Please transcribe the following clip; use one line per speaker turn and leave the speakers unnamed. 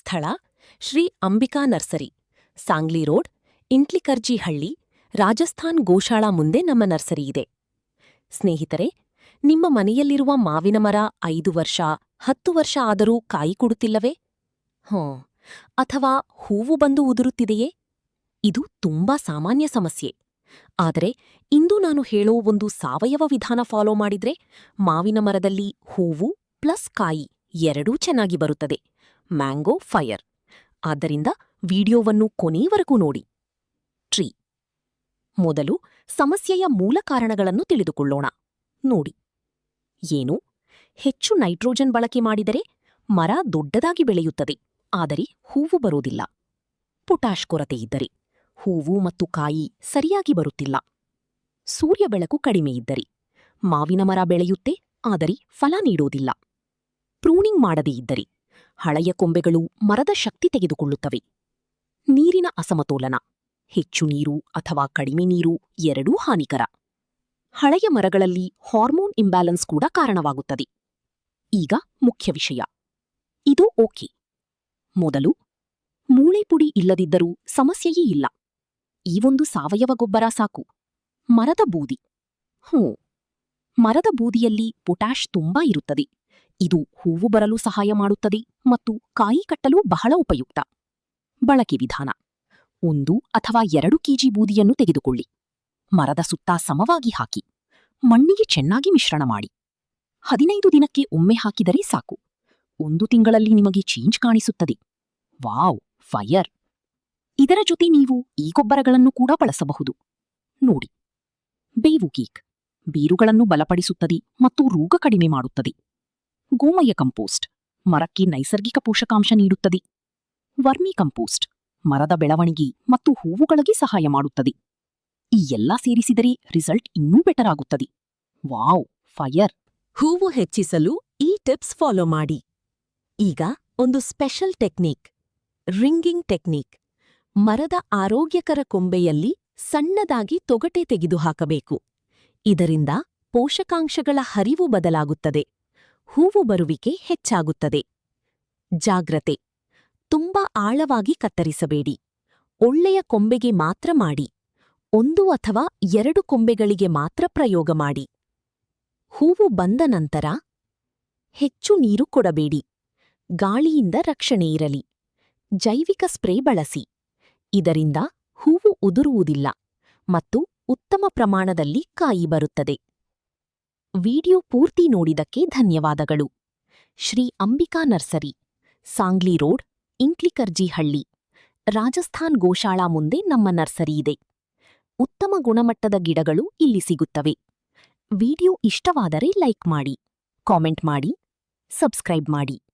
ಸ್ಥಳ Shri Ambika nursery, Sangli road, ಇಂಟ್ಲಿಕರ್ಜಿ ಹಳ್ಳಿ, ರಾಜಸ್ಥಾನ್ ಗೋಶಾಳಾ ಮುಂದೆ ನಮ್ಮ ನರ್ಸರಿ ಇದೆ. ಸ್ನೇಹಿತರೆ, ನಿಮ್ಮ ಮನೆಯಲ್ಲಿರುವ ಮಾವಿನ ಮರ 5 ವರ್ಷ 10 ವರ್ಷ ಆದರೂ ಕಾಯಿ ಕೊಡುತ್ತಿಲ್ಲವೇ? ಅಥವಾ ಹೂವು ಬಂದು ಉದುರುತ್ತಿದೆಯೇ? ಇದು ತುಂಬಾ ಸಾಮಾನ್ಯ ಸಮಸ್ಯೆ. ಆದರೆ ಇಂದು ನಾನು ಹೇಳೋ ಒಂದು ಸಾವಯವ ವಿಧಾನ ಫಾಲೋ ಮಾಡಿದ್ರೆ ಮಾವಿನ ಮರದಲ್ಲಿ ಹೂವು ಪ್ಲಸ್ ಕಾಯಿ ಎರಡೂ ಚೆನ್ನಾಗಿ ಬರುತ್ತದೆ. Mango fire. ಆದ್ದರಿಂದ ವಿಡಿಯೋವನ್ನು ಕೊನೆಯವರೆಗೂ ನೋಡಿ. ಟ್ರೀ. ಮೊದಲು ಸಮಸ್ಯೆಯ ಮೂಲ ಕಾರಣಗಳನ್ನು ತಿಳಿದುಕೊಳ್ಳೋಣ. ನೋಡಿ. ಏನು? ಹೆಚ್ಚು ನೈಟ್ರೋಜನ್ ಬಳಕೆ ಮಾಡಿದರೆ ಮರ ದೊಡ್ಡದಾಗಿ ಬೆಳೆಯುತ್ತದೆ, ಆದರೆ ಹೂವು ಬರುವುದಿಲ್ಲ. ಪೊಟ್ಯಾಷ್ ಕೊರತೆ ಇದ್ದರೆ ಹೂವು ಮತ್ತು ಕಾಯಿ ಸರಿಯಾಗಿ ಬರುತ್ತಿಲ್ಲ. ಸೂರ್ಯ ಬೆಳಕು ಕಡಿಮೆ ಇದ್ದರೆ ಮಾವಿನ ಮರ ಬೆಳೆಯುತ್ತೆ, ಆದರೆ ಫಲ ನೀಡೋದಿಲ್ಲ. ಪ್ರೂನಿಂಗ್ ಮಾಡದೇ ಇದ್ದರೆ ಹಳೆಯ ಕೊಂಬೆಗಳು ಮರದ ಶಕ್ತಿ ತೆಗೆದುಕೊಳ್ಳುತ್ತವೆ. ನೀರಿನ ಅಸಮತೋಲನ, ಹೆಚ್ಚು ನೀರು ಅಥವಾ ಕಡಿಮೆ ನೀರು ಎರಡೂ ಹಾನಿಕರ. ಹಳೆಯ ಮರಗಳಲ್ಲಿ ಹಾರ್ಮೋನ್ ಇಂಬ್ಯಾಲೆನ್ಸ್ ಕೂಡ ಕಾರಣವಾಗುತ್ತದೆ. ಈಗ ಮುಖ್ಯ ವಿಷಯ. ಇದು ಓಕೆ. ಮೊದಲು, ಮೂಳೆ ಪುಡಿ ಇಲ್ಲದಿದ್ದರೂ ಸಮಸ್ಯೆಯೇ ಇಲ್ಲ. ಈ ಒಂದು ಸಾವಯವ ಗೊಬ್ಬರ ಸಾಕು. ಮರದ ಬೂದಿ. ಮರದ ಬೂದಿಯಲ್ಲಿ ಪೊಟ್ಯಾಷ್ ತುಂಬಾ ಇರುತ್ತದೆ. ಇದು ಹೂವು ಬರಲು ಸಹಾಯ ಮಾಡುತ್ತದೆ ಮತ್ತು ಕಾಯಿ ಕಟ್ಟಲು ಬಹಳ ಉಪಯುಕ್ತ. ಬಳಕೆ ವಿಧಾನ: 1 ಅಥವಾ 2 ಕೆಜಿ ಬೂದಿಯನ್ನು ತೆಗೆದುಕೊಳ್ಳಿ. ಮರದ ಸುತ್ತ ಸಮವಾಗಿ ಹಾಕಿ, ಮಣ್ಣಿಗೆ ಚೆನ್ನಾಗಿ ಮಿಶ್ರಣ ಮಾಡಿ. 15 ದಿನಕ್ಕೆ ಒಮ್ಮೆ ಹಾಕಿದರೆ ಸಾಕು. 1 ತಿಂಗಳಲ್ಲಿ ನಿಮಗೆ ಚೇಂಜ್ ಕಾಣಿಸುತ್ತದೆ. Wow, fire! ಇದರ ಜೊತೆ ನೀವು ಈ ಗೊಬ್ಬರಗಳನ್ನು ಕೂಡ ಬಳಸಬಹುದು. ನೋಡಿ. ಬೇವು ಕೇಕ್ ಬೇರುಗಳನ್ನು ಬಲಪಡಿಸುತ್ತದೆ ಮತ್ತು ರೋಗ ಕಡಿಮೆ ಮಾಡುತ್ತದೆ. ಗೋಮಯ ಕಂಪೋಸ್ಟ್ ಮರಕ್ಕೆ ನೈಸರ್ಗಿಕ ಪೋಷಕಾಂಶ ನೀಡುತ್ತದೆ. ವರ್ಮಿ ಕಂಪೋಸ್ಟ್ ಮರದ ಬೆಳವಣಿಗೆ ಮತ್ತು ಹೂವುಗಳಿಗೆ ಸಹಾಯ ಮಾಡುತ್ತದೆ. ಈ ಎಲ್ಲ ಸೇರಿಸಿದರೆ ರಿಸಲ್ಟ್ ಇನ್ನೂ ಬೆಟರ್ ಆಗುತ್ತದೆ. Wow, fire!
ಹೂವು ಹೆಚ್ಚಿಸಲು ಈ ಟಿಪ್ಸ್ ಫಾಲೋ ಮಾಡಿ. ಈಗ ಒಂದು ಸ್ಪೆಷಲ್ ಟೆಕ್ನಿಕ್, ರಿಂಗಿಂಗ್ ಟೆಕ್ನಿಕ್. ಮರದ ಆರೋಗ್ಯಕರ ಕೊಂಬೆಯಲ್ಲಿ ಸಣ್ಣದಾಗಿ ತೊಗಟೆ ತೆಗೆದುಹಾಕಬೇಕು. ಇದರಿಂದ ಪೋಷಕಾಂಶಗಳ ಹರಿವು ಬದಲಾಗುತ್ತದೆ. ಹೂವು ಬರುವಿಕೆ ಹೆಚ್ಚಾಗುತ್ತದೆ. ಜಾಗ್ರತೆ: ತುಂಬಾ ಆಳವಾಗಿ ಕತ್ತರಿಸಬೇಡಿ. ಒಳ್ಳೆಯ ಕೊಂಬೆಗೆ ಮಾತ್ರ ಮಾಡಿ. 1 ಅಥವಾ 2 ಕೊಂಬೆಗಳಿಗೆ ಮಾತ್ರ ಪ್ರಯೋಗ ಮಾಡಿ. ಹೂವು ಬಂದ ನಂತರ ಹೆಚ್ಚು ನೀರು ಕೊಡಬೇಡಿ. ಗಾಳಿಯಿಂದ ರಕ್ಷಣೆ ಇರಲಿ. ಜೈವಿಕ ಸ್ಪ್ರೇ ಬಳಸಿ. ಇದರಿಂದ ಹೂವು ಉದುರುವುದಿಲ್ಲ ಮತ್ತು ಉತ್ತಮ ಪ್ರಮಾಣದಲ್ಲಿ ಕಾಯಿ ಬರುತ್ತದೆ. ವಿಡಿಯೋ ಪೂರ್ತಿ ನೋಡಿದಕ್ಕೆ ಧನ್ಯವಾದಗಳು. ಶ್ರೀ ಅಂಬಿಕಾ ನರ್ಸರಿ, ಸಾಂಗ್ಲಿ ರೋಡ್, ಇಂಟ್ಲಿಕರ್ಜಿ ಹಳ್ಳಿ, ರಾಜಸ್ಥಾನ್ ಗೋಶಾಳಾ ಮುಂದೆ ನಮ್ಮ ನರ್ಸರಿ ಇದೆ. ಉತ್ತಮ ಗುಣಮಟ್ಟದ ಗಿಡಗಳು ಇಲ್ಲಿ ಸಿಗುತ್ತವೆ. ವಿಡಿಯೋ ಇಷ್ಟವಾದರೆ ಲೈಕ್ ಮಾಡಿ, ಕಾಮೆಂಟ್ ಮಾಡಿ, ಸಬ್ಸ್ಕ್ರೈಬ್ ಮಾಡಿ.